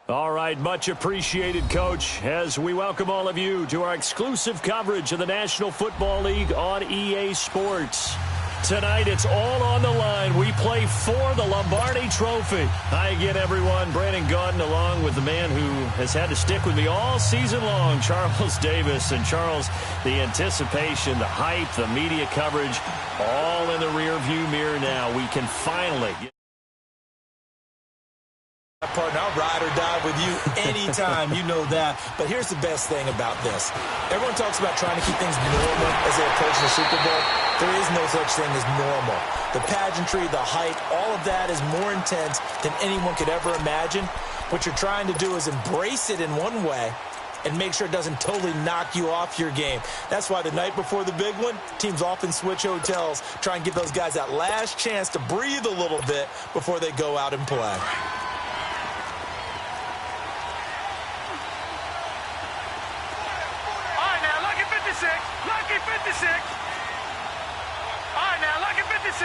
All right, much appreciated, Coach, as we welcome all of you to our exclusive coverage of the National Football League on EA Sports. Tonight, it's all on the line. We play for the Lombardi Trophy. Hi again, everyone. Brandon Gaudin along with the man who has had to stick with me all season long, Charles Davis. And, Charles, the anticipation, the hype, the media coverage, all in the rearview mirror now. We can finally get partner, I'll ride or die with you anytime, you know that. But here's the best thing about this. Everyone talks about trying to keep things normal as they approach the Super Bowl. There is no such thing as normal. The pageantry, the hype, all of that is more intense than anyone could ever imagine. What you're trying to do is embrace it in one way and make sure it doesn't totally knock you off your game. That's why the night before the big one, teams often switch hotels, try and give those guys that last chance to breathe a little bit before they go out and play. Lucky 56. All right, now, lucky 56.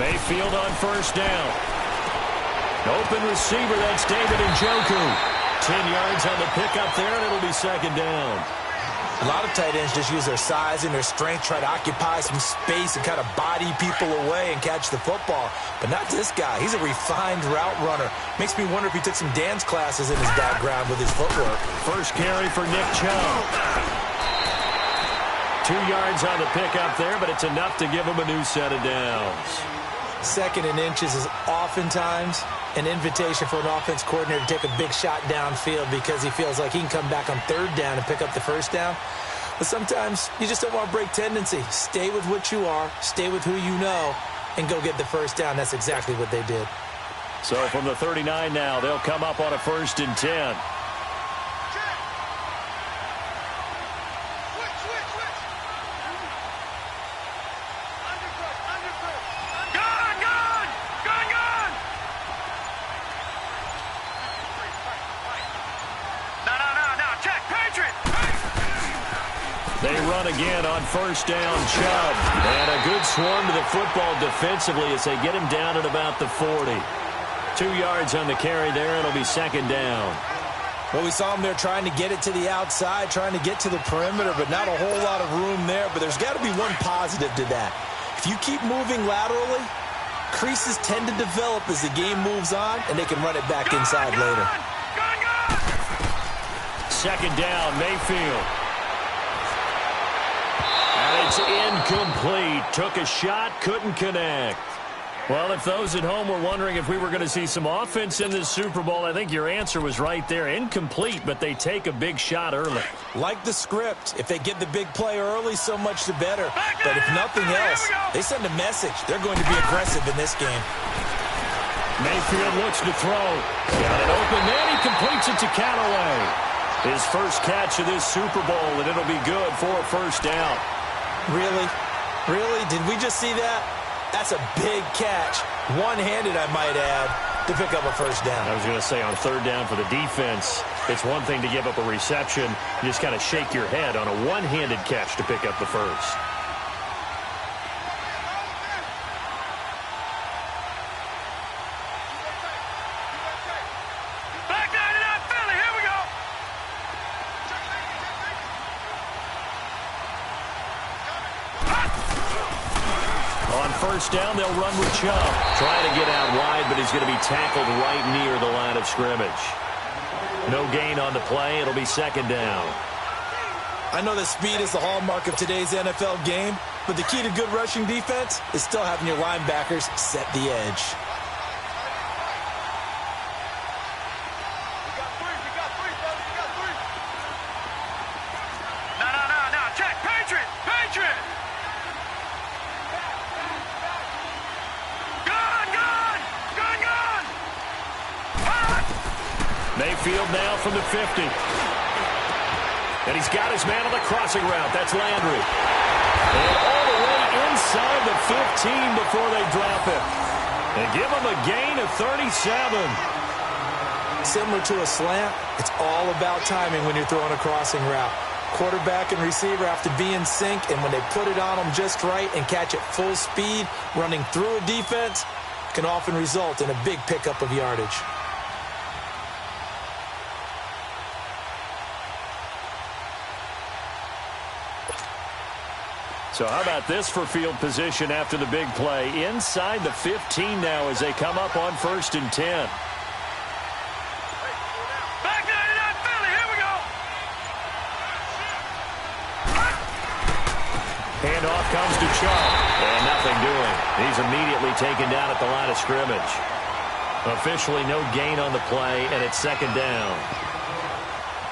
Mayfield on first down. Open receiver, that's David Njoku. 10 yards on the pickup there, and it'll be second down. A lot of tight ends just use their size and their strength, try to occupy some space and kind of body people away and catch the football. But not this guy. He's a refined route runner. Makes me wonder if he took some dance classes in his background with his footwork. First carry for Nick Chubb. 2 yards on the pickup there, but it's enough to give him a new set of downs. Second and inches is oftentimes an invitation for an offense coordinator to take a big shot downfield because he feels like he can come back on third down and pick up the first down. But sometimes you just don't want to break tendency. Stay with what you are, stay with who you know, and go get the first down. That's exactly what they did. So from the 39 now, they'll come up on a 1st and 10. They run again on first down, Chubb. And a good swarm to the football defensively as they get him down at about the 40. 2 yards on the carry there. It'll be second down. Well, we saw him there trying to get it to the outside, trying to get to the perimeter, but not a whole lot of room there. But there's got to be one positive to that. If you keep moving laterally, creases tend to develop as the game moves on, and they can run it back inside later. Second down, Mayfield. And it's incomplete. Took a shot, couldn't connect. Well, if those at home were wondering if we were going to see some offense in this Super Bowl, I think your answer was right there. Incomplete, but they take a big shot early. Like the script. If they get the big play early, so much the better. But if nothing else, they send a message. They're going to be aggressive in this game. Mayfield looks to throw. Got it open, then he completes it to Callaway. His first catch of this Super Bowl, and it'll be good for a first down. Really? Really? Did we just see that? That's a big catch. One-handed, I might add, to pick up a first down. I was going to say on third down for the defense, it's one thing to give up a reception. You just kind of shake your head on a one-handed catch to pick up the first. First down, they'll run with Chubb. Trying to get out wide, but he's going to be tackled right near the line of scrimmage. No gain on the play. It'll be second down. I know that speed is the hallmark of today's NFL game, but the key to good rushing defense is still having your linebackers set the edge. Mayfield now from the 50. And he's got his man on the crossing route. That's Landry. And all the way inside the 15 before they drop it. And give him a gain of 37. Similar to a slant, it's all about timing when you're throwing a crossing route. Quarterback and receiver have to be in sync, and when they put it on them just right and catch it full speed, running through a defense can often result in a big pickup of yardage. So how about this for field position after the big play? Inside the 15 now as they come up on 1st and 10. Back 99 Philly, here we go. Handoff comes to Chubb. And nothing doing. He's immediately taken down at the line of scrimmage. Officially no gain on the play, and it's 2nd down.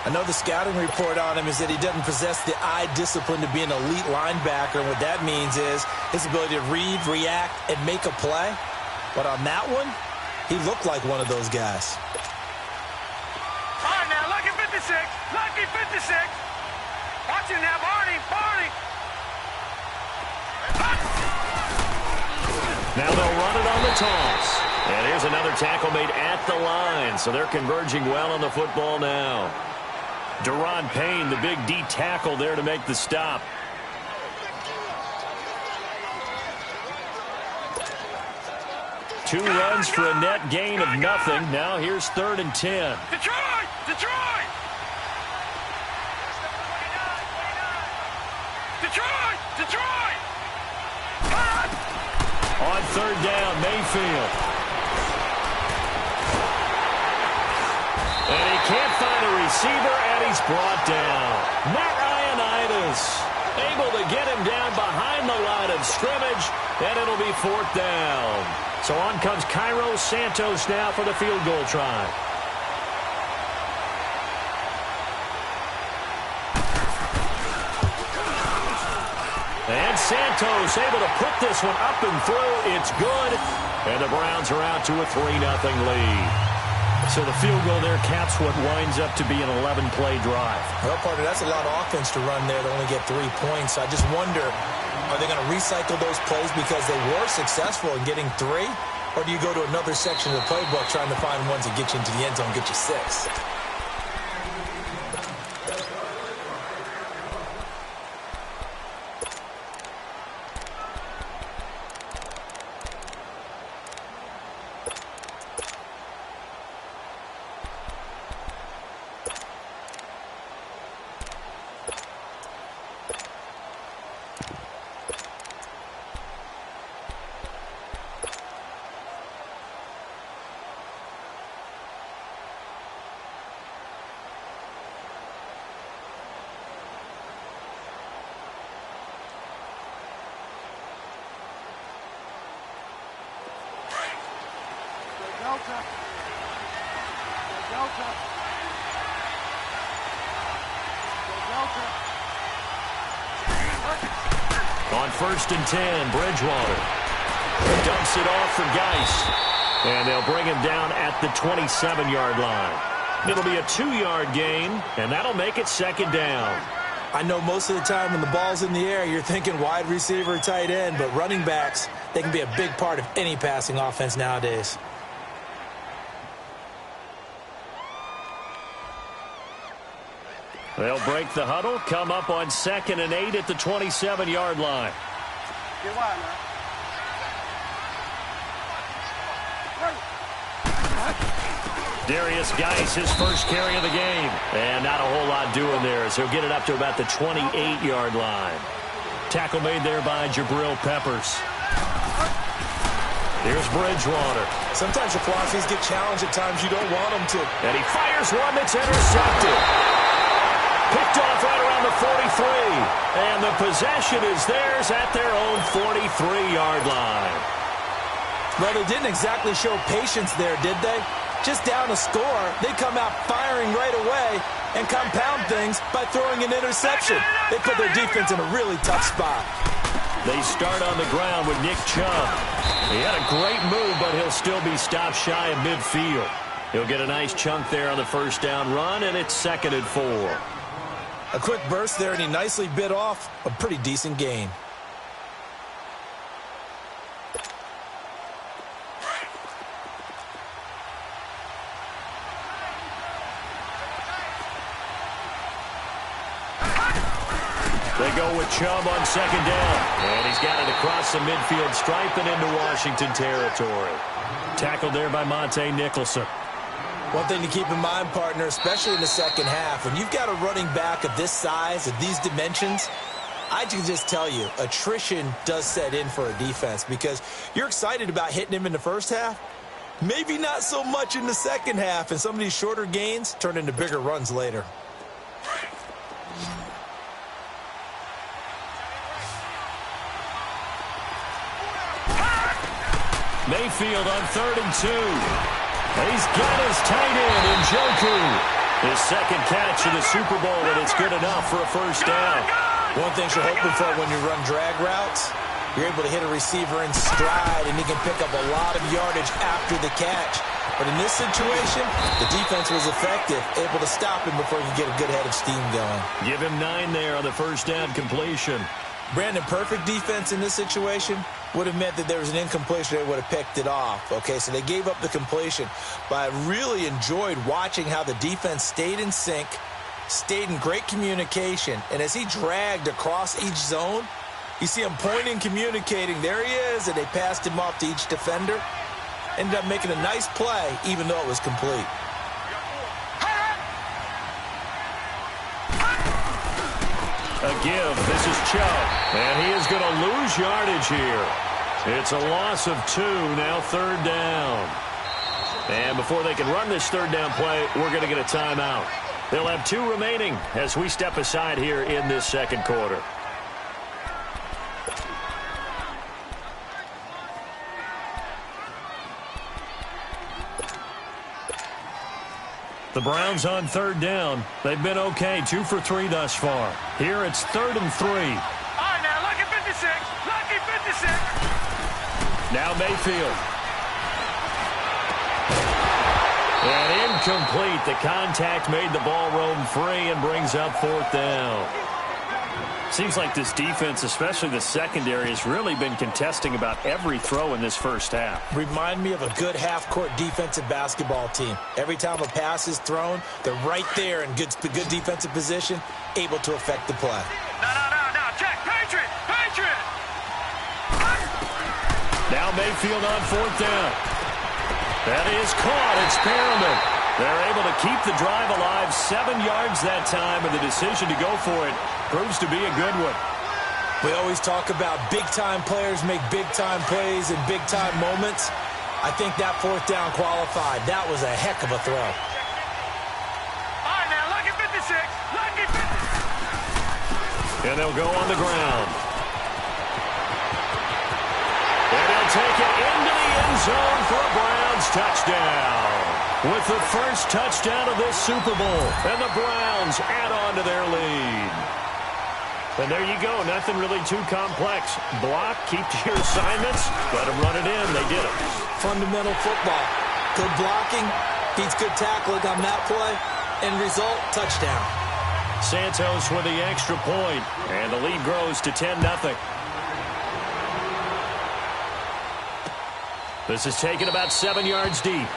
I know the scouting report on him is that he doesn't possess the eye discipline to be an elite linebacker. And what that means is his ability to read, react, and make a play. But on that one, he looked like one of those guys. All right, now, lucky 56. Lucky 56. Watch him now, Barney. Barney. Now they'll run it on the toss. And here's another tackle made at the line. So they're converging well on the football now. Deron Payne, the big D tackle there to make the stop. Two runs for a net gain of nothing. Now here's 3rd and 10. Detroit! Detroit! Detroit! Detroit! On 3rd down, Mayfield. And he can't find a receiver, and he's brought down. Matt Ioannidis able to get him down behind the line of scrimmage, and it'll be 4th down. So on comes Cairo Santos now for the field goal try. And Santos able to put this one up and through. It's good. And the Browns are out to a 3-0 lead. So the field goal there caps what winds up to be an 11-play drive. Well, partner, that's a lot of offense to run there to only get 3 points. I just wonder, are they going to recycle those plays because they were successful in getting 3? Or do you go to another section of the playbook trying to find ones that get you into the end zone, get you 6? On 1st and 10, Bridgewater dumps it off for Geis. And they'll bring him down at the 27-yard line. It'll be a 2-yard gain, and that'll make it 2nd down. I know most of the time when the ball's in the air, you're thinking wide receiver, tight end, but running backs, they can be a big part of any passing offense nowadays. They'll break the huddle, come up on 2nd and 8 at the 27-yard line. Get wide now. Darius Geis, his first carry of the game. And not a whole lot doing there as he'll get it up to about the 28-yard line. Tackle made there by Jabril Peppers. Here's Bridgewater. Sometimes your philosophies get challenged at times you don't want them to. And he fires one that's intercepted. Picked off right around the 43. And the possession is theirs at their own 43-yard line. Well, they didn't exactly show patience there, did they? Just down a score, they come out firing right away and compound things by throwing an interception. They put their defense in a really tough spot. They start on the ground with Nick Chubb. He had a great move, but he'll still be stopped shy of midfield. He'll get a nice chunk there on the first down run, and it's 2nd and 4. A quick burst there, and he nicely bit off a pretty decent gain. They go with Chubb on 2nd down. And he's got it across the midfield stripe and into Washington territory. Tackled there by Monte Nicholson. One thing to keep in mind, partner, especially in the second half, when you've got a running back of this size, of these dimensions, I can just tell you, attrition does set in for a defense because you're excited about hitting him in the first half. Maybe not so much in the second half, and some of these shorter gains turn into bigger runs later. Mayfield on 3rd and 2. He's got his tight end in Njoku. His second catch in the Super Bowl, and it's good enough for a first down. One thing you're hoping for when you run drag routes, you're able to hit a receiver in stride, and he can pick up a lot of yardage after the catch. But in this situation, the defense was effective, able to stop him before he could get a good head of steam going. Give him 9 there on the first down completion. Brandon, perfect defense in this situation would have meant that there was an incompletion. They would have picked it off. Okay, so they gave up the completion. But I really enjoyed watching how the defense stayed in sync, stayed in great communication. And as he dragged across each zone, you see him pointing, communicating. There he is, and they passed him off to each defender. Ended up making a nice play, even though it was complete. A give. This is Chubb. And he is going to lose yardage here. It's a loss of 2, now 3rd down. And before they can run this 3rd down play, we're going to get a timeout. They'll have 2 remaining as we step aside here in this second quarter. The Browns on 3rd down. They've been okay, 2 for 3 thus far. Here it's 3rd and 3. All right, now, lucky 56. Lucky 56. Now Mayfield. And incomplete. The contact made the ball roam free and brings up 4th down. Seems like this defense, especially the secondary, has really been contesting about every throw in this first half. Remind me of a good half-court defensive basketball team. Every time a pass is thrown, they're right there in good defensive position, able to affect the play. No. Check. Patriot. Patriot. Now Mayfield on 4th down. That is caught. It's Perriman. They're able to keep the drive alive, 7 yards that time, and the decision to go for it proves to be a good one. We always talk about big-time players make big-time plays in big-time moments. I think that 4th down qualified. That was a heck of a throw. All right, now, lucky 56. Lucky 56. And they'll go on the ground. And they'll take it into the end zone for a Browns touchdown. With the first touchdown of this Super Bowl. And the Browns add on to their lead. And there you go. Nothing really too complex. Block, keep to your assignments, let them run it in. They did it. Fundamental football. Good blocking, beats good tackling on that play. End result, touchdown. Santos with the extra point, and the lead grows to 10-0. This is taken about 7 yards deep.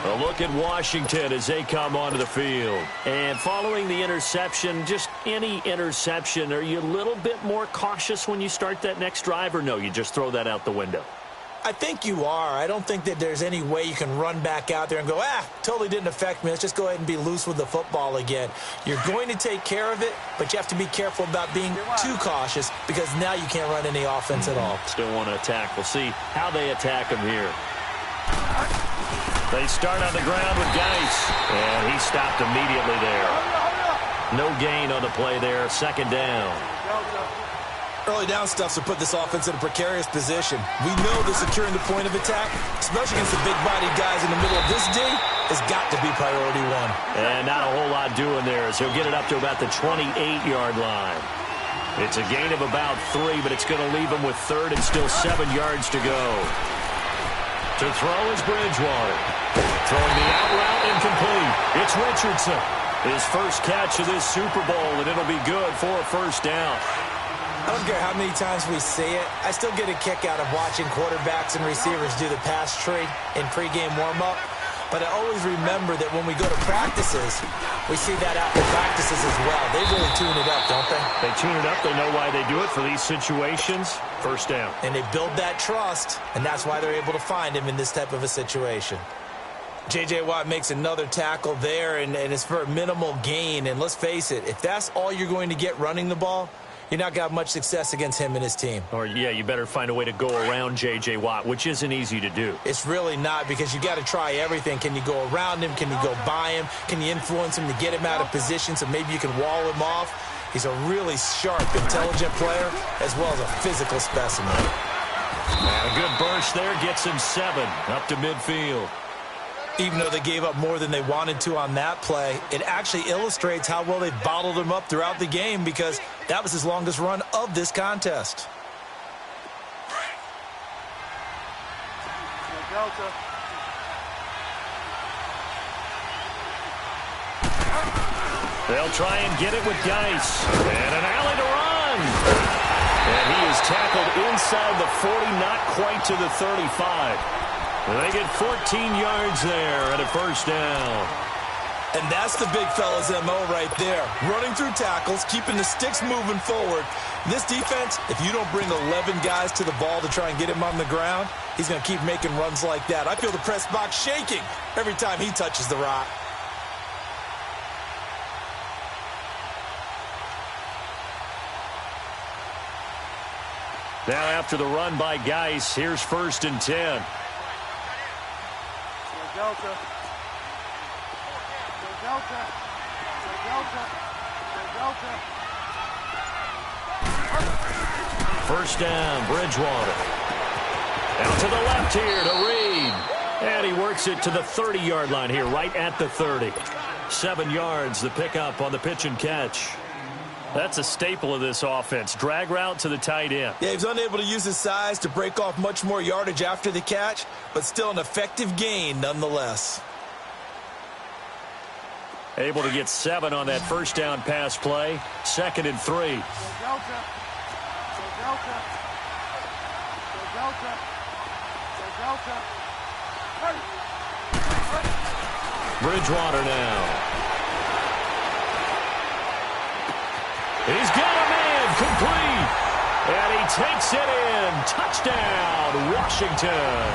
A look at Washington as they come onto the field. And following the interception, just any interception, are you a little bit more cautious when you start that next drive, or no, you just throw that out the window? I think you are. I don't think that there's any way you can run back out there and go, totally didn't affect me. Let's just go ahead and be loose with the football again. You're going to take care of it, but you have to be careful about being too cautious because now you can't run any offense at all. Still want to attack. We'll see how they attack him here. They start on the ground with Geis, and he stopped immediately there. No gain on the play there, 2nd down. Early down stuffs will put this offense in a precarious position. We know that securing the point of attack, especially against the big-bodied guys in the middle of this D, has got to be priority 1. And not a whole lot doing there as he'll get it up to about the 28-yard line. It's a gain of about 3, but it's going to leave him with 3rd and still 7 yards to go. To throw is Bridgewater. Throwing the out route incomplete. It's Richardson. His first catch of this Super Bowl, and it'll be good for a first down. I don't care how many times we see it. I still get a kick out of watching quarterbacks and receivers do the pass tree in pregame warm-up. But I always remember that when we go to practices, we see that after practices as well. They really tune it up, don't they? They tune it up. They know why they do it for these situations. First down. And they build that trust, and that's why they're able to find him in this type of a situation. J.J. Watt makes another tackle there, and it's for a minimal gain. And let's face it, if that's all you're going to get running the ball, you're not got much success against him and his team. Or, yeah, you better find a way to go around J.J. Watt, which isn't easy to do. It's really not, because you got to try everything. Can you go around him? Can you go by him? Can you influence him to get him out of position so maybe you can wall him off? He's a really sharp, intelligent player, as well as a physical specimen. And a good burst there gets him 7 up to midfield. Even though they gave up more than they wanted to on that play, it actually illustrates how well they bottled him up throughout the game, because that was his longest run of this contest. They'll try and get it with Geis. And an alley to run. And he is tackled inside the 40, not quite to the 35. They get 14 yards there and a first down. And that's the big fella's MO right there. Running through tackles, keeping the sticks moving forward. This defense, if you don't bring 11 guys to the ball to try and get him on the ground, he's going to keep making runs like that. I feel the press box shaking every time he touches the rock. Now after the run by Geis, here's 1st and 10. Delta. First down, Bridgewater. Out to the left here to Reed. And he works it to the 30-yard line here, right at the 30. 7 yards, the pickup on the pitch and catch. That's a staple of this offense. Drag route to the tight end. Yeah, he's unable to use his size to break off much more yardage after the catch, but still an effective gain nonetheless. Able to get 7 on that first down pass play. 2nd and 3. Bridgewater now. He's got a man complete. And he takes it in. Touchdown, Washington.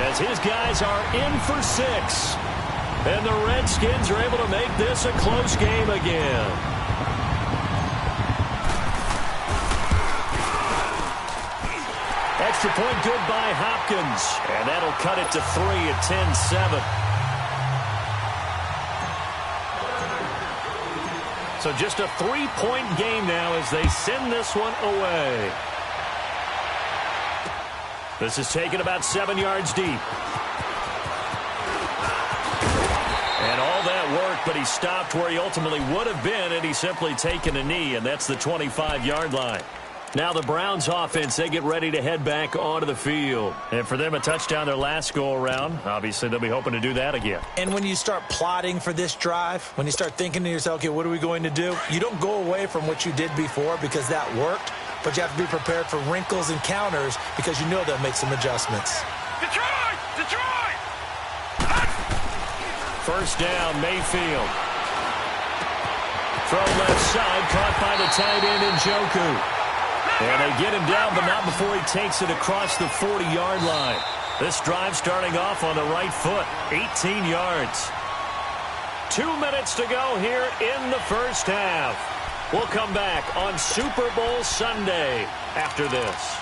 As his guys are in for 6. And the Redskins are able to make this a close game again. Extra point good by Hopkins. And that'll cut it to 3 at 10-7. So just a 3-point game now as they send this one away. This is taken about 7 yards deep. And all that work, but he stopped where he ultimately would have been, and he's simply taken a knee, and that's the 25-yard line. Now the Browns offense, they get ready to head back onto the field. And for them, a touchdown their last go-around. Obviously, they'll be hoping to do that again. And when you start plotting for this drive, when you start thinking to yourself, okay, what are we going to do? You don't go away from what you did before because that worked, but you have to be prepared for wrinkles and counters because you know they'll make some adjustments. Detroit! Detroit! First down, Mayfield. Throw left side, caught by the tight end Njoku. And they get him down, but not before he takes it across the 40-yard line. This drive starting off on the right foot, 18 yards. 2 minutes to go here in the first half. We'll come back on Super Bowl Sunday after this.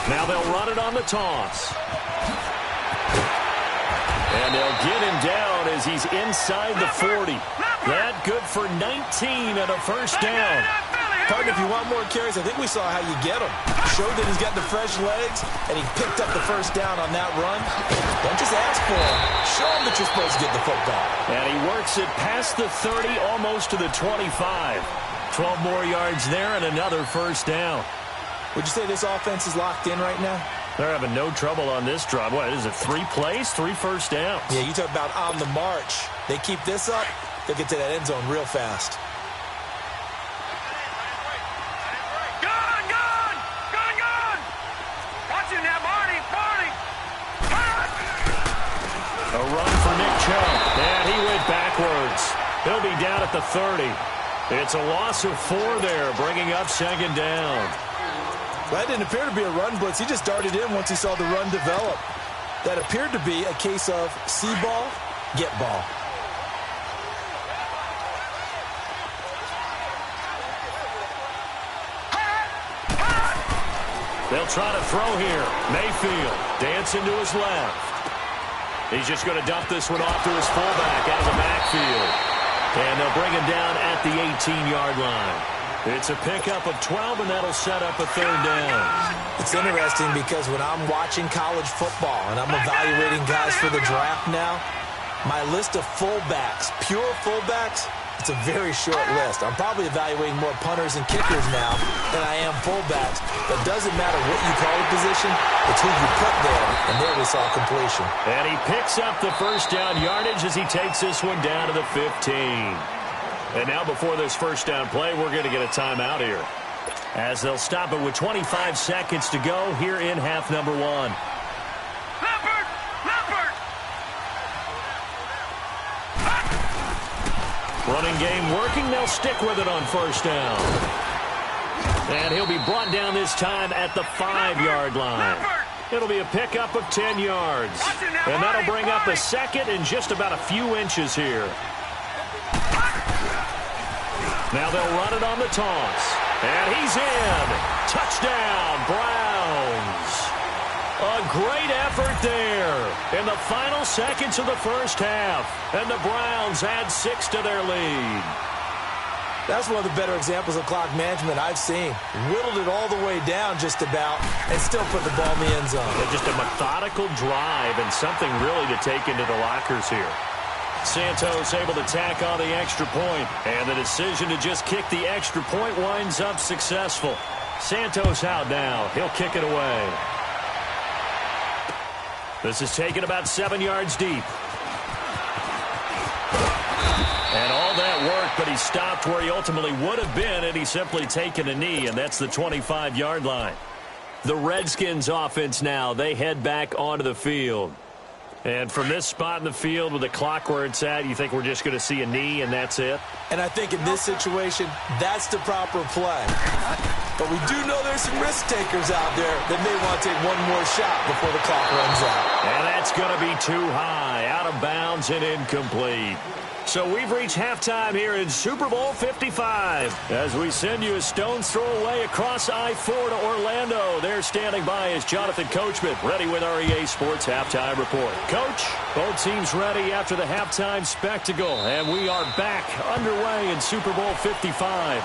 Now they'll run it on the toss. And they'll get him down as he's inside the 40. That good for 19 and a first down. Partner, if you want more carries, I think we saw how you get them. Showed that he's got the fresh legs, and he picked up the first down on that run. Don't just ask for him. Show him that you're supposed to get the football. And he works it past the 30, almost to the 25. 12 more yards there and another first down. Would you say this offense is locked in right now? They're having no trouble on this drive. What is it, 3 plays, 3 first downs? Yeah, you talk about on the march. They keep this up, they'll get to that end zone real fast. Gone! Gone! Gone! Gone! Watch him now, Barney! Barney! A run for Nick Chubb. And he He'll be down at the 30. It's a loss of 4 there, bringing up second down. Well, that didn't appear to be a run blitz. He just darted in once he saw the run develop. That appeared to be a case of see ball, get ball. They'll try to throw here. Mayfield dancing to his left. He's just going to dump this one off to his fullback out of the backfield. And they'll bring him down at the 18-yard line. It's a pickup of 12, and that'll set up a third down. It's interesting because when I'm watching college football and I'm evaluating guys for the draft now, my list of fullbacks, pure fullbacks, it's a very short list. I'm probably evaluating more punters and kickers now than I am fullbacks. But it doesn't matter what you call the position, it's who you put there. And there we saw completion. And he picks up the first down yardage as he takes this one down to the 15. And now before this first down play, we're going to get a timeout here, as they'll stop it with 25 seconds to go here in half number 1. Leopard! Leopard! Running game working. They'll stick with it on first down. And he'll be brought down this time at the 5-yard line. It'll be a pickup of 10 yards. And that'll bring up a second and just about a few inches here. Now they'll run it on the toss. And he's in. Touchdown, Browns. A great effort there in the final seconds of the first half. And the Browns add 6 to their lead. That's one of the better examples of clock management I've seen. Whittled it all the way down just about and still put the ball in the end zone. Yeah, just a methodical drive and something really to take into the lockers here. Santos able to tack on the extra point, and the decision to just kick the extra point winds up successful. Santos out now. He'll kick it away. This is taken about 7 yards deep. And all that work, but he stopped where he ultimately would have been, and he's simply taken a knee, and that's the 25-yard line. The Redskins offense now, they head back onto the field. And from this spot in the field with the clock where it's at, you think we're just going to see a knee and that's it? And I think in this situation, that's the proper play. But we do know there's some risk takers out there that may want to take one more shot before the clock runs out. And that's going to be too high, out of bounds and incomplete. So we've reached halftime here in Super Bowl 55 as we send you a stone's throw away across I-4 to Orlando. There standing by is Jonathan Coachman, ready with our EA Sports Halftime Report. Coach, both teams ready after the halftime spectacle, and we are back underway in Super Bowl 55.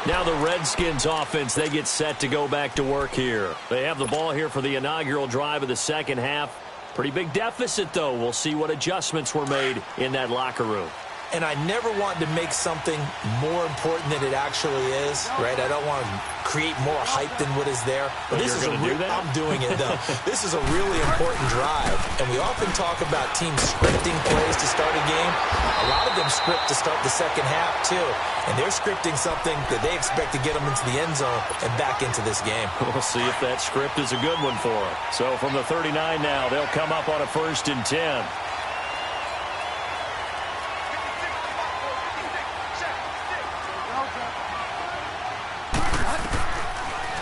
Now the Redskins offense, they get set to go back to work here. They have the ball here for the inaugural drive of the second half. Pretty big deficit, though. We'll see what adjustments were made in that locker room. And I never want to make something more important than it actually is, right? I don't want to create more hype than what is there. But this is I'm doing it, though. This is a really important drive. And we often talk about teams scripting plays to start a game. A lot of them script to start the second half, too. And they're scripting something that they expect to get them into the end zone and back into this game. We'll see if that script is a good one for them. So from the 39 now, they'll come up on a 1st and 10.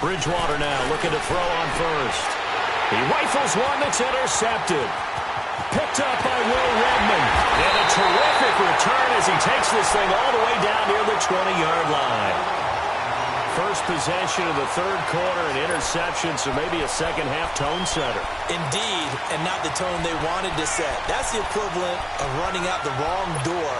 Bridgewater now looking to throw on first. He rifles one that's intercepted. Picked up by Will Redmond. And a terrific return as he takes this thing all the way down near the 20-yard line. First possession of the third quarter, an interception, so maybe a second-half tone setter. Indeed, and not the tone they wanted to set. That's the equivalent of running out the wrong door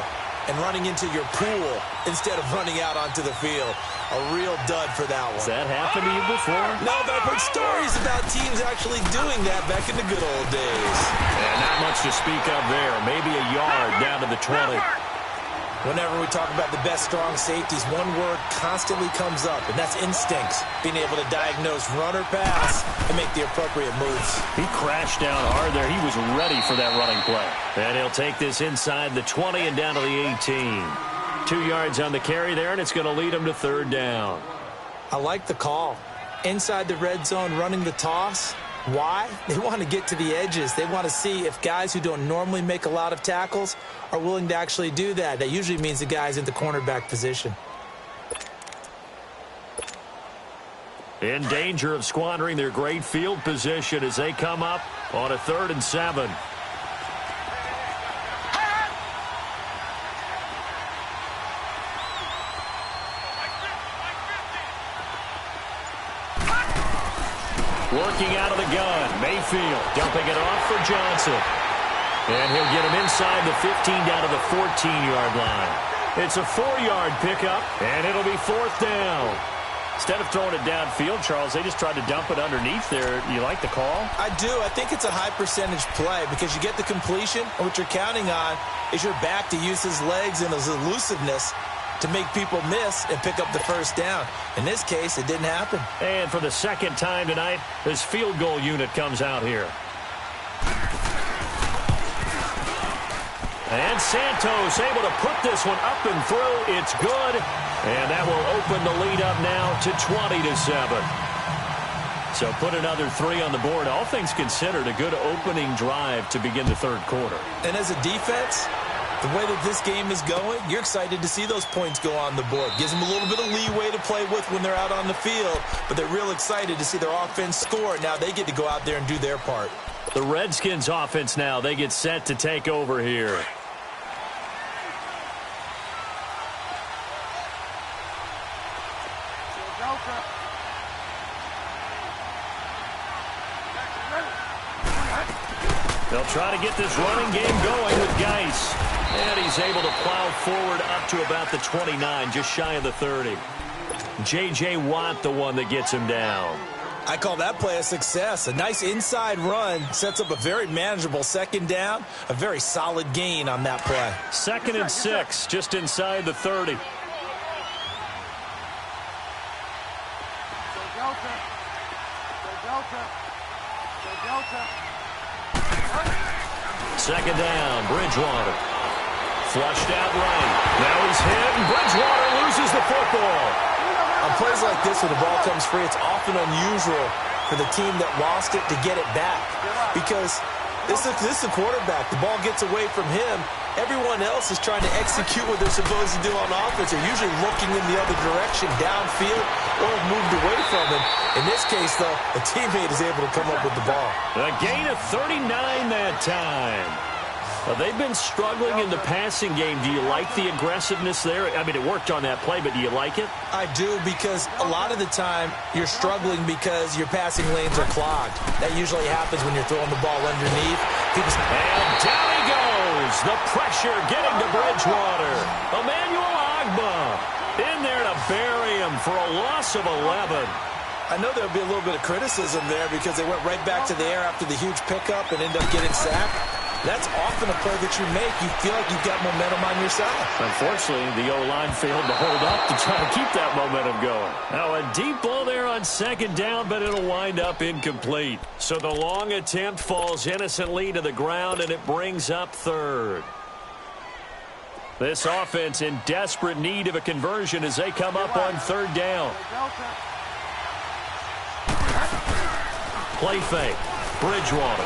and running into your pool instead of running out onto the field. A real dud for that one. Has that happened to you before? No, but I've heard stories about teams actually doing that back in the good old days. And not much to speak of there. Maybe a yard down to the 20. Whenever we talk about the best strong safeties, one word constantly comes up, and that's instincts. Being able to diagnose run or pass and make the appropriate moves. He crashed down hard there. He was ready for that running play. And he'll take this inside the 20 and down to the 18. 2 yards on the carry there, and it's going to lead him to third down. I like the call. Inside the red zone, running the toss. Why? They want to get to the edges. They want to see if guys who don't normally make a lot of tackles are willing to actually do that. That usually means the guy's in the cornerback position. In danger of squandering their great field position as they come up on a 3rd and 7. Working out of the gun, Mayfield dumping it off for Johnson. And he'll get him inside the 15 down to the 14-yard line. It's a 4-yard pickup, and it'll be 4th down. Instead of throwing it downfield, Charles, they just tried to dump it underneath there. You like the call? I do. I think it's a high-percentage play because you get the completion, and what you're counting on is your back to use his legs and his elusiveness to make people miss and pick up the 1st down. In this case, it didn't happen. And for the 2nd time tonight, this field goal unit comes out here. And Santos able to put this one up and through. It's good. And that will open the lead up now to 20-7. So put another 3 on the board. All things considered, a good opening drive to begin the 3rd quarter. And as a defense, the way that this game is going, you're excited to see those points go on the board. Gives them a little bit of leeway to play with when they're out on the field, but they're real excited to see their offense score. Now they get to go out there and do their part. The Redskins offense now, they get set to take over here. They'll try to get this running game going with Geis. And he's able to plow forward up to about the 29, just shy of the 30. J.J. Watt, the one that gets him down. I call that play a success. A nice inside run sets up a very manageable 2nd down. A very solid gain on that play. 2nd and 6, just inside the 30. Second down, Bridgewater. Flushed out right. Now he's hit, and Bridgewater loses the football. On plays like this, when the ball comes free, it's often unusual for the team that lost it to get it back. Because this is the quarterback. The ball gets away from him. Everyone else is trying to execute what they're supposed to do on offense. They're usually looking in the other direction, downfield, or moved away from him. In this case, though, a teammate is able to come up with the ball. A gain of 39 that time. Well, they've been struggling in the passing game. Do you like the aggressiveness there? I mean, it worked on that play, but do you like it? I do, because a lot of the time you're struggling because your passing lanes are clogged. That usually happens when you're throwing the ball underneath. And down he goes. The pressure getting to Bridgewater. Emmanuel Ogbah in there to bury him for a loss of 11. I know there'll be a little bit of criticism there because they went right back to the air after the huge pickup and end up getting sacked. That's often a play that you make. You feel like you've got momentum on your side. Unfortunately, the O-line failed to hold up to try to keep that momentum going. Now, a deep ball there on 2nd down, but it'll wind up incomplete. So the long attempt falls innocently to the ground, and it brings up 3rd. This offense in desperate need of a conversion as they come up on 3rd down. Play fake. Bridgewater.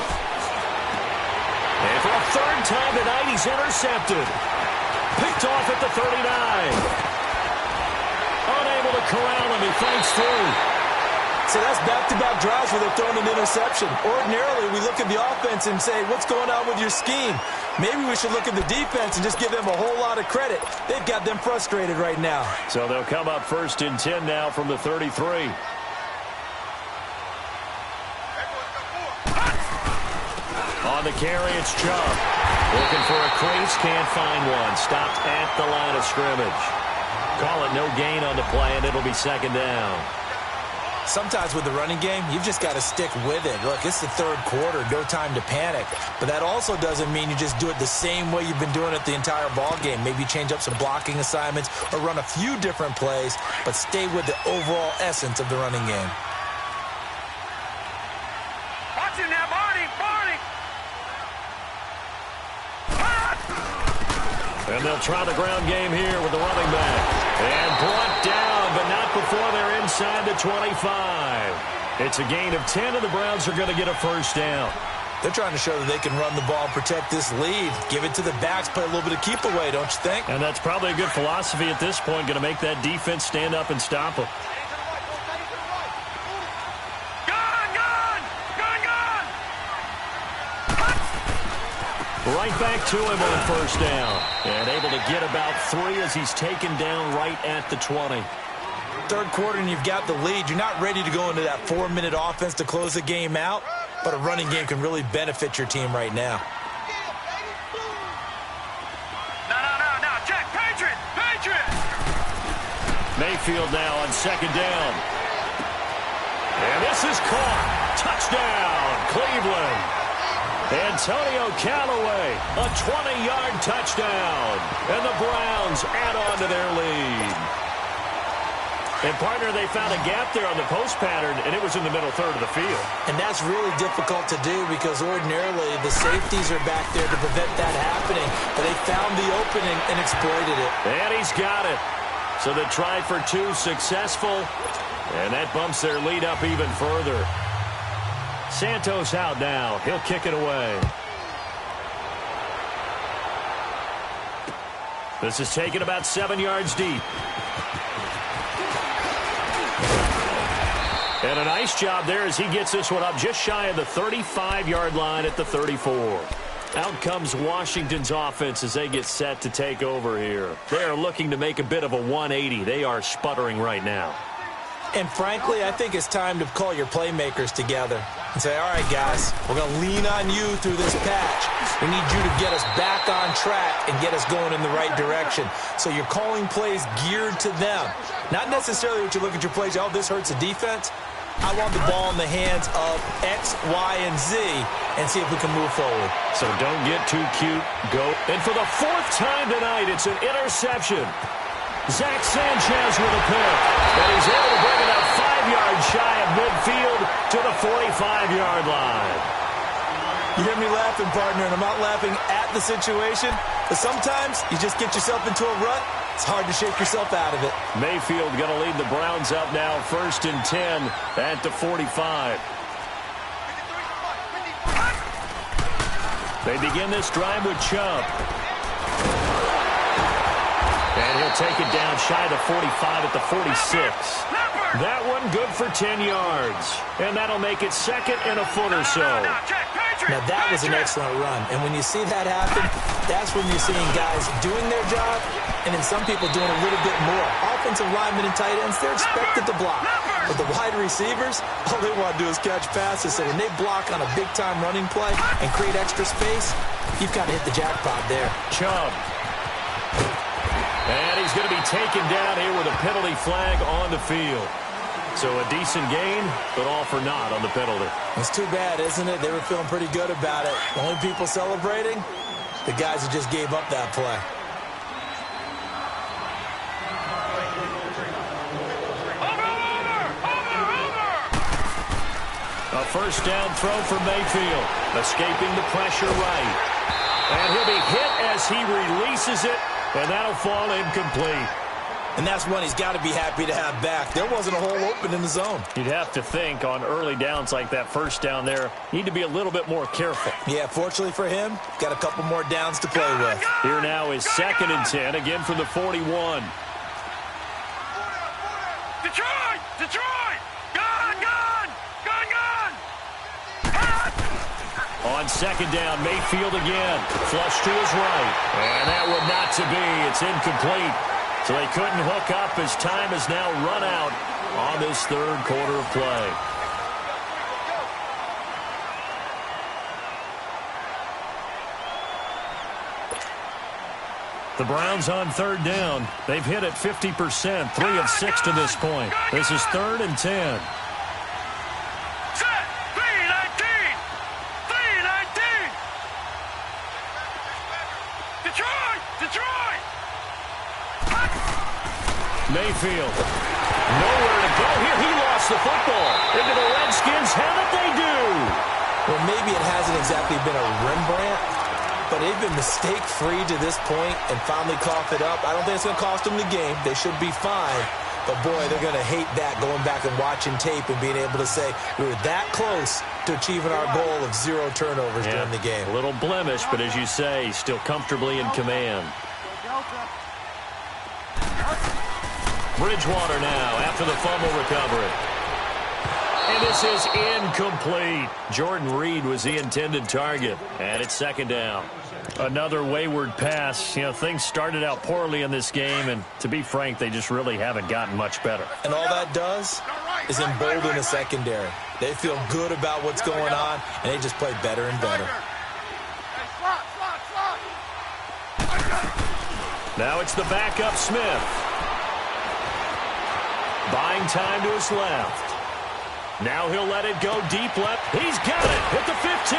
And for a 3rd time tonight, he's intercepted. Picked off at the 39. Unable to corral him. He fights through. So that's back-to-back drives where they're throwing an interception. Ordinarily, we look at the offense and say, what's going on with your scheme? Maybe we should look at the defense and just give them a whole lot of credit. They've got them frustrated right now. So they'll come up 1st and 10 now from the 33. On the carry, it's Chubb. Looking for a crease, can't find one. Stopped at the line of scrimmage. Call it no gain on the play, and it'll be 2nd down. Sometimes with the running game, you've just got to stick with it. Look, it's the 3rd quarter, no time to panic. But that also doesn't mean you just do it the same way you've been doing it the entire ball game. Maybe change up some blocking assignments or run a few different plays, but stay with the overall essence of the running game. Watch him now, Barney! And they'll try the ground game here with the running back. And brought down, but not before they're inside the 25. It's a gain of 10, and the Browns are going to get a first down. They're trying to show that they can run the ball and protect this lead. Give it to the backs, play a little bit of keep away, don't you think? And that's probably a good philosophy at this point, going to make that defense stand up and stop them. Right back to him on first down. And able to get about 3 as he's taken down right at the 20. Third quarter and you've got the lead. You're not ready to go into that 4-minute offense to close the game out, but a running game can really benefit your team right now. No. Check. Patriot. Mayfield now on second down. And this is caught. Touchdown, Cleveland. Antonio Callaway, a 20-yard touchdown. And the Browns add on to their lead. And, partner, they found a gap there on the post pattern, and it was in the middle third of the field. And that's really difficult to do because ordinarily the safeties are back there to prevent that happening. But they found the opening and exploited it. And he's got it. So the try for 2 successful, and that bumps their lead up even further. Santos out now. He'll kick it away. This is taken about 7 yards deep. And a nice job there as he gets this one up just shy of the 35-yard line at the 34. Out comes Washington's offense as they get set to take over here. They are looking to make a bit of a 180. They are sputtering right now. And frankly, I think it's time to call your playmakers together and say, all right, guys, we're going to lean on you through this patch. We need you to get us back on track and get us going in the right direction. So you're calling plays geared to them. Not necessarily what you look at your plays, oh, this hurts the defense. I want the ball in the hands of X, Y, and Z and see if we can move forward. So don't get too cute. Go. And for the 4th time tonight, it's an interception. Zach Sanchez with a pick. And he's able to bring it up 5 yards shy of midfield to the 45-yard line. You hear me laughing, partner, and I'm not laughing at the situation. But sometimes you just get yourself into a rut. It's hard to shake yourself out of it. Mayfield going to lead the Browns up now 1st and 10 at the 45. They begin this drive with Chubb. And he'll take it down shy of the 45 at the 46. That one good for 10 yards. And that'll make it 2nd and a foot or so. Now, that was an excellent run. And when you see that happen, that's when you're seeing guys doing their job and then some people doing a little bit more. Offensive linemen and tight ends, they're expected to block. But the wide receivers, all they want to do is catch passes. So when they block on a big-time running play and create extra space, you've got to hit the jackpot there. Chubb. And he's going to be taken down here with a penalty flag on the field. So a decent gain, but all for naught on the penalty. It's too bad, isn't it? They were feeling pretty good about it. The only people celebrating, the guys who just gave up that play. A first down throw for Mayfield. Escaping the pressure right. And he'll be hit as he releases it. And that'll fall incomplete. And that's one he's got to be happy to have back. There wasn't a hole open in the zone. You'd have to think on early downs like that first down there, need to be a little bit more careful. Yeah, fortunately for him, got a couple more downs to play with. Here now is 2nd and 10, again from the 41. Detroit! Gun! On 2nd down, Mayfield again. Flush to his right. And that one not to be. It's incomplete. So they couldn't hook up as time has now run out on this 3rd quarter of play. The Browns on 3rd down. They've hit it 50%, 3 of 6 to this point. This is 3rd and 10. Mayfield, nowhere to go here. He lost the football. Into the Redskins' have it, they do. Well, maybe it hasn't exactly been a Rembrandt, but they've been mistake-free to this point and finally coughed it up. I don't think it's going to cost them the game. They should be fine. But, boy, they're going to hate that going back and watching tape and being able to say we were that close to achieving our goal of 0 turnovers during the game. A little blemish, but as you say, still comfortably in command. Bridgewater now after the fumble recovery. And this is incomplete. Jordan Reed was the intended target, and it's second down. Another wayward pass. You know, things started out poorly in this game, and to be frank, they just really haven't gotten much better. And all that does is embolden the secondary. They feel good about what's going on, and they just play better and better. Now it's the backup Smith. Buying time to his left. Now he'll let it go deep left. He's got it at the 15.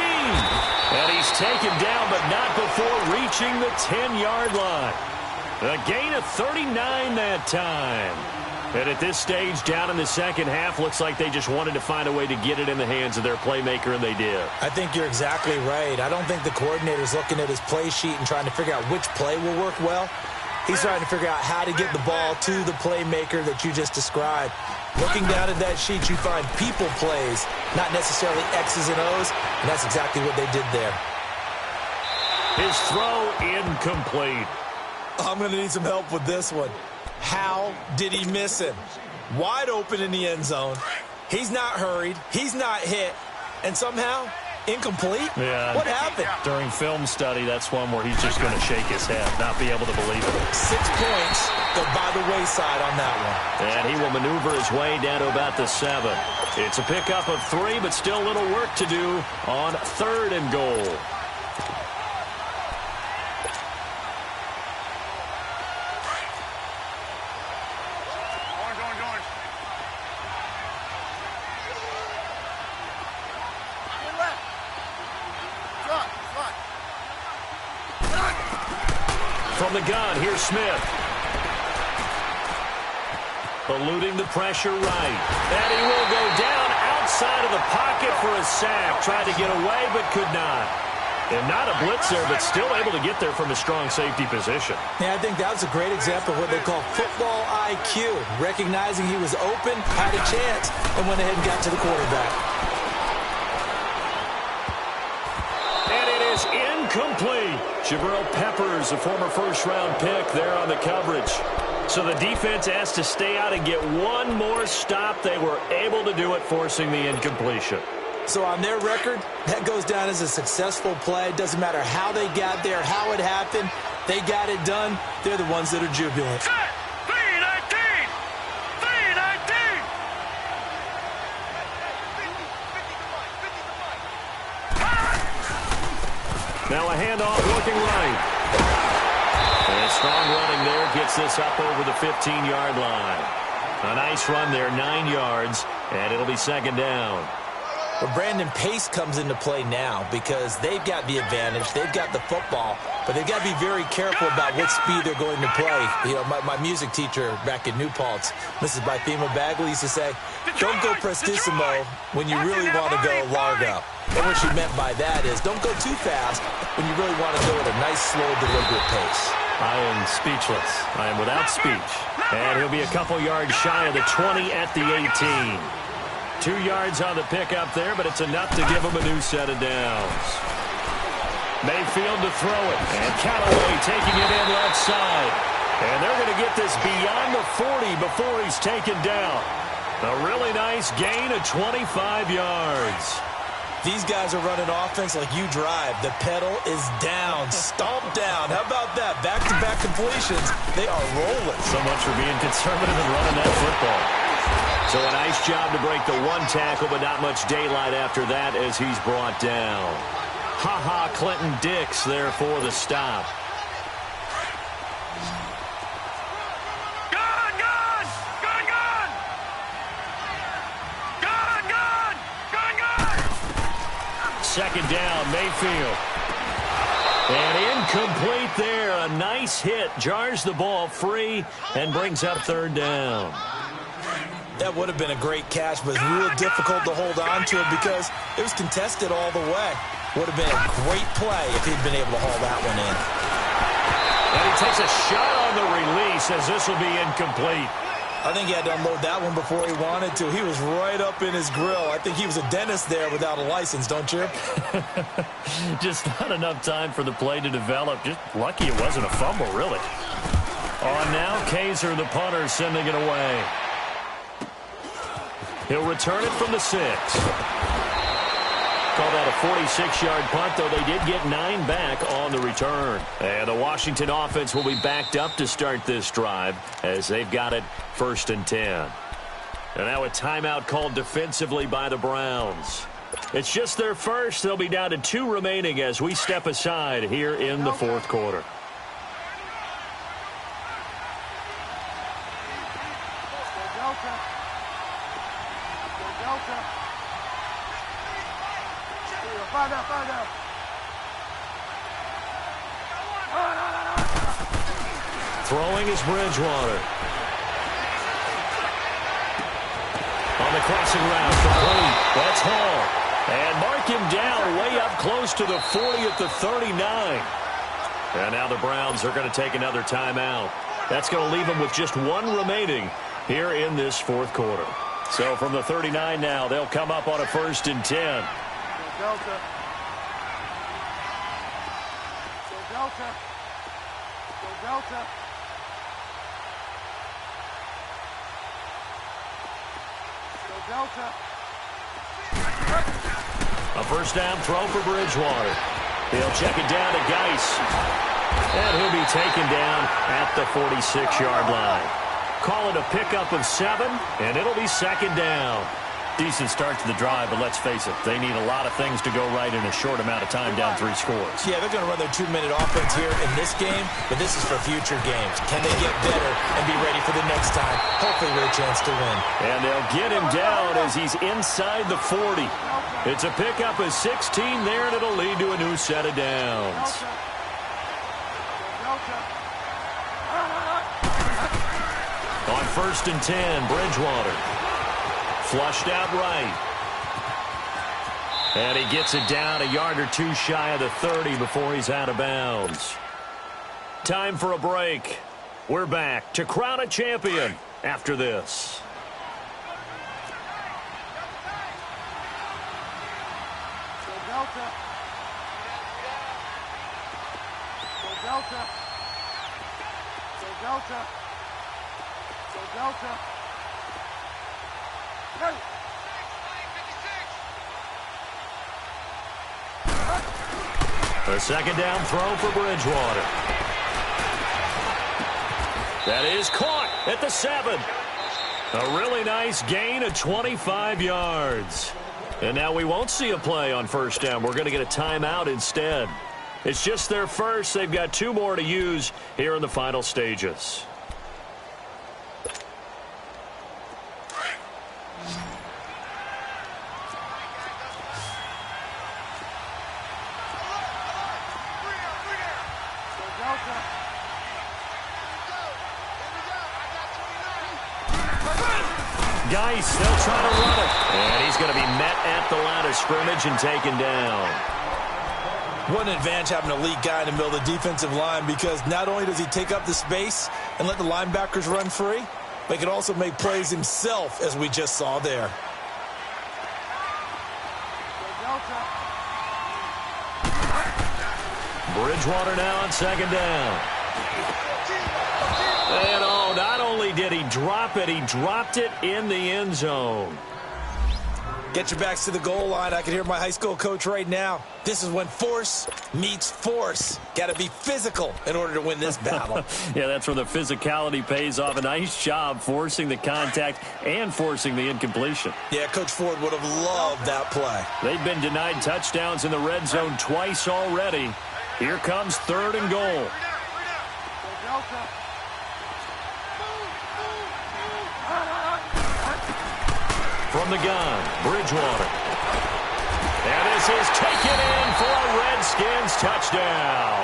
And he's taken down, but not before reaching the 10-yard line. A gain of 39 that time. And at this stage, down in the second half, looks like they just wanted to find a way to get it in the hands of their playmaker, and they did. I think you're exactly right. I don't think the coordinator's looking at his play sheet and trying to figure out which play will work well. He's trying to figure out how to get the ball to the playmaker that you just described. Looking down at that sheet, you find people plays, not necessarily X's and O's, and that's exactly what they did there. His throw incomplete. I'm going to need some help with this one. How did he miss him? Wide open in the end zone. He's not hurried. He's not hit. And somehow, incomplete? Yeah. What happened? During film study, that's one where he's just going to shake his head, not be able to believe it. 6 points go by the wayside on that one. And he will maneuver his way down to about the 7. It's a pickup of 3, but still a little work to do on 3rd and goal. From the gun, here's Smith. Eluding the pressure right. And he will go down outside of the pocket for a sack. Tried to get away, but could not. And not a blitzer, but still able to get there from a strong safety position. Yeah, I think that was a great example of what they call football IQ. Recognizing he was open, had a chance, and went ahead and got to the quarterback. And it is incomplete. Jabril Peppers, a former first-round pick there on the coverage. So the defense asked to stay out and get one more stop. They were able to do it, forcing the incompletion. So on their record, that goes down as a successful play. Doesn't matter how they got there, how it happened. They got it done. They're the ones that are jubilant. Now a handoff looking right. And strong running there gets this up over the 15-yard line. A nice run there, 9 yards, and it'll be second down. Well, Brandon, pace comes into play now because they've got the advantage. They've got the football, but they've got to be very careful about what speed they're going to play. You know, my music teacher back in New Paltz, Mrs. Bythema Bagley, used to say, don't go prestissimo when you really want to go largo. And what she meant by that is don't go too fast when you really want to go at a nice, slow, deliberate pace. I am speechless. I am without speech. And he'll be a couple yards shy of the 20 at the 18. 2 yards on the pickup there, but it's enough to give him a new set of downs. Mayfield to throw it. And Callaway taking it in left side. And they're going to get this beyond the 40 before he's taken down. A really nice gain of 25 yards. These guys are running offense like you drive. The pedal is down, stomped down. How about that? Back-to-back completions. They are rolling. So much for being conservative and running that football. So a nice job to break the 1 tackle, but not much daylight after that as he's brought down. Ha-ha, Clinton Dix there for the stop. Second down, Mayfield. And incomplete there. A nice hit. Jars the ball free and brings up third down. That would have been a great catch, but it's real difficult to hold on to it because it was contested all the way. Would have been a great play if he'd been able to haul that one in. And he takes a shot on the release as this will be incomplete. I think he had to unload that one before he wanted to. He was right up in his grill. I think he was a dentist there without a license, don't you? Just not enough time for the play to develop. Just lucky it wasn't a fumble, really. On now, Kaiser, the punter, sending it away. He'll return it from the 6. Call that a 46-yard punt, though they did get 9 back on the return. And the Washington offense will be backed up to start this drive as they've got it 1st and 10. And now a timeout called defensively by the Browns. It's just their first. They'll be down to 2 remaining as we step aside here in the 4th quarter. Throwing is Bridgewater. On the crossing route, complete. That's Hall. And mark him down way up close to the 40 at the 39. And now the Browns are going to take another timeout. That's going to leave them with just 1 remaining here in this 4th quarter. So from the 39 now, they'll come up on a 1st and 10. Delta. Delta. Delta. A 1st down throw for Bridgewater. He'll check it down to Geis. And he'll be taken down at the 46-yard line. Call it a pickup of 7, and it'll be 2nd down. Decent start to the drive, but let's face it, they need a lot of things to go right in a short amount of time, down 3 scores. Yeah, they're going to run their 2-minute offense here in this game, but this is for future games. Can they get better and be ready for the next time? Hopefully with a chance to win. And they'll get him down as he's inside the 40. It's a pickup of 16 there, and it'll lead to a new set of downs. On 1st and 10, Bridgewater. Flushed out right. And he gets it down a yard or 2 shy of the 30 before he's out of bounds. Time for a break. We're back to crown a champion after this. Delta. A 2nd down throw for Bridgewater. That is caught at the 7. A really nice gain of 25 yards. And now we won't see a play on 1st down. We're going to get a timeout instead. It's just their first. They've got 2 more to use here in the final stages. Geis, they'll try to run it. And he's going to be met at the line of scrimmage and taken down. What an advantage having a lead guy in the middle of the defensive line, because not only does he take up the space and let the linebackers run free, but he can also make plays himself, as we just saw there. Bridgewater now on 2nd down. And oh, not only did he drop it, he dropped it in the end zone. Get your backs to the goal line. I can hear my high school coach right now. This is when force meets force. Got to be physical in order to win this battle. Yeah, that's where the physicality pays off. A nice job forcing the contact and forcing the incompletion. Yeah, Coach Ford would have loved that play. They've been denied touchdowns in the red zone twice already. Here comes 3rd and goal. From the gun, Bridgewater. And this is taken in for a Redskins touchdown.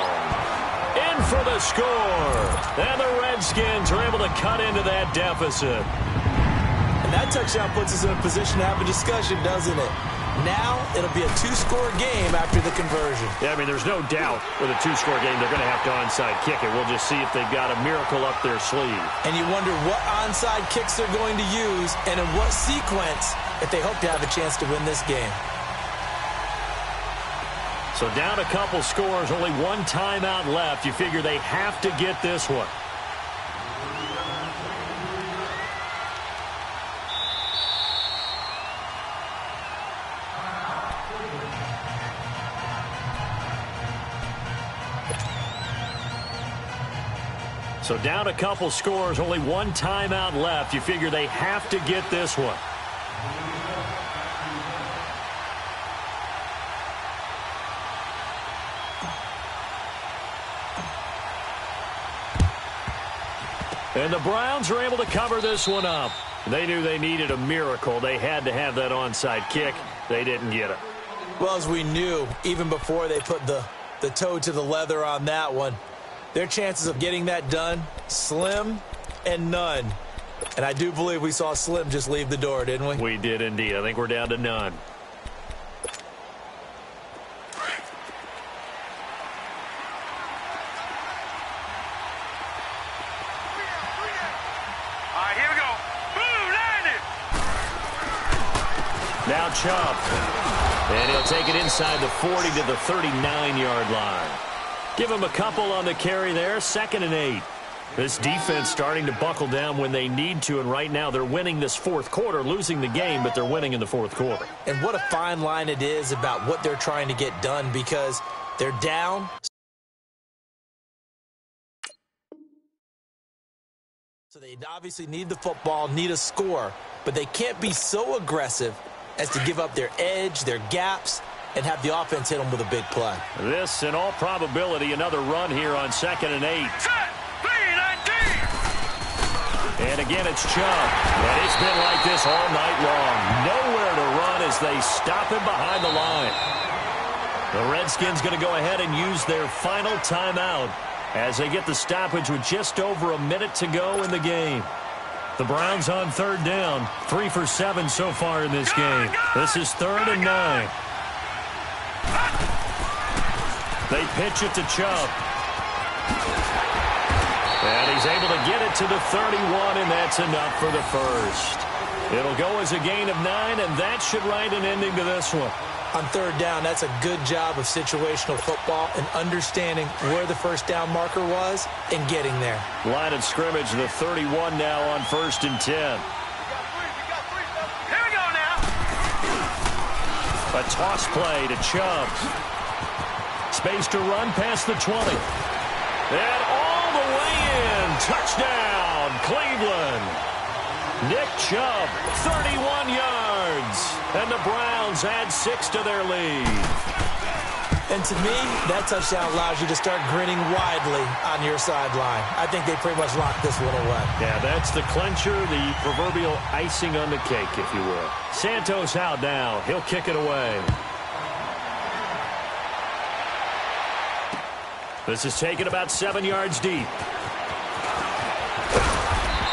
In for the score. And the Redskins are able to cut into that deficit. And that touchdown puts us in a position to have a discussion, doesn't it? Now it'll be a two-score game after the conversion. Yeah, I mean, there's no doubt with a two-score game they're going to have to onside kick it. We'll just see if they've got a miracle up their sleeve. And you wonder what onside kicks they're going to use and in what sequence if they hope to have a chance to win this game. So down a couple scores, only one timeout left. You figure they have to get this one. So down a couple scores, only one timeout left. You figure they have to get this one. And the Browns are able to cover this one up. They knew they needed a miracle. They had to have that onside kick. They didn't get it. Well, as we knew, even before they put the toe to the leather on that one, their chances of getting that done, slim and none. And I do believe we saw Slim just leave the door, didn't we? We did indeed. I think we're down to none. All right, here we go. Boom, landed. Now Chubb. And he'll take it inside the 40 to the 39-yard line. Give him a couple on the carry there, 2nd and 8. This defense starting to buckle down when they need to, and right now they're winning this fourth quarter, losing the game, but they're winning in the fourth quarter. And what a fine line it is about what they're trying to get done because they're down. So they obviously need the football, need a score, but they can't be so aggressive as to give up their edge, their gaps, and have the offense hit them with a big play. This, in all probability, another run here on 2nd and 8. Set. 3-19. And again, it's Chubb. And it's been like this all night long. Nowhere to run as they stop him behind the line. The Redskins going to go ahead and use their final timeout as they get the stoppage with just over a minute to go in the game. The Browns on 3rd down. 3 for 7 so far in this game. This is 3rd and 9. They pitch it to Chubb. And he's able to get it to the 31, and that's enough for the first. It'll go as a gain of 9, and that should write an ending to this one. On 3rd down, that's a good job of situational football and understanding where the first down marker was and getting there. Line of scrimmage, the 31 now on 1st and 10. Here we go now. A toss play to Chubb. Space to run past the 20. And all the way in. Touchdown, Cleveland. Nick Chubb, 31 yards. And the Browns add 6 to their lead. And to me, that touchdown allows you to start grinning widely on your sideline. I think they pretty much locked this one away. Yeah, that's the clincher, the proverbial icing on the cake, if you will. Santos out now. He'll kick it away. This is taken about 7 yards deep.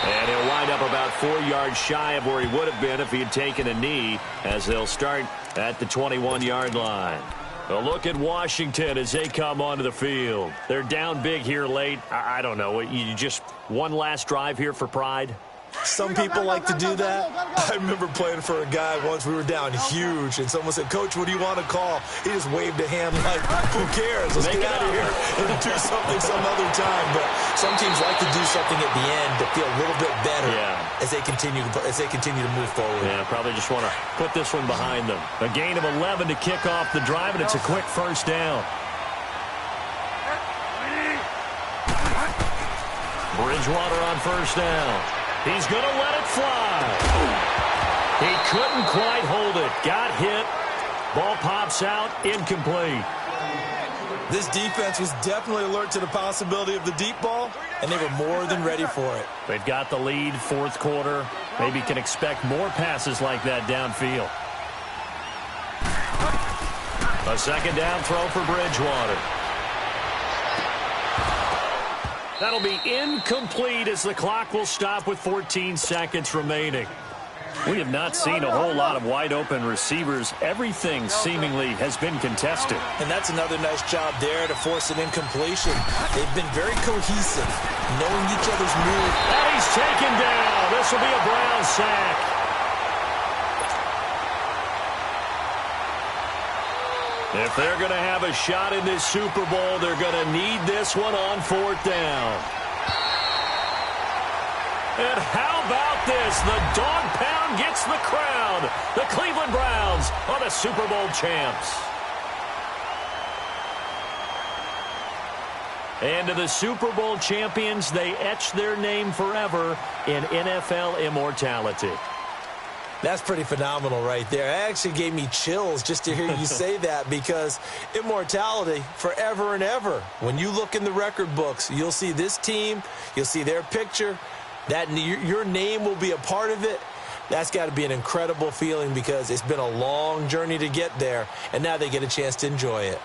And he'll wind up about 4 yards shy of where he would have been if he had taken a knee, as they'll start at the 21-yard line. A look at Washington as they come onto the field. They're down big here late. I don't know. You just one last drive here for pride? Some people like to do that. I remember playing for a guy once. We were down huge, and someone said, "Coach, what do you want to call?" He just waved a hand like, "Who cares? Let's get out of here and do something some other time." But some teams like to do something at the end to feel a little bit better as they continue to move forward. Yeah, probably just want to put this one behind them. A gain of 11 to kick off the drive, and it's a quick first down. Bridgewater on first down. He's going to let it fly. He couldn't quite hold it. Got hit. Ball pops out. Incomplete. This defense was definitely alert to the possibility of the deep ball, and they were more than ready for it. They've got the lead, fourth quarter. Maybe can expect more passes like that downfield. A second down throw for Bridgewater. That'll be incomplete as the clock will stop with 14 seconds remaining. We have not seen a whole lot of wide-open receivers. Everything seemingly has been contested. And that's another nice job there to force an incompletion. They've been very cohesive, knowing each other's move. And he's taken down. This will be a Brown sack. If they're going to have a shot in this Super Bowl, they're going to need this one on 4th down. And how about this? The dog pound gets the crown. The Cleveland Browns are the Super Bowl champs. And to the Super Bowl champions, they etch their name forever in NFL immortality. That's pretty phenomenal right there. It actually gave me chills just to hear you say that, because immortality forever and ever. When you look in the record books, you'll see this team, you'll see their picture, that your name will be a part of it. That's got to be an incredible feeling, because it's been a long journey to get there, and now they get a chance to enjoy it.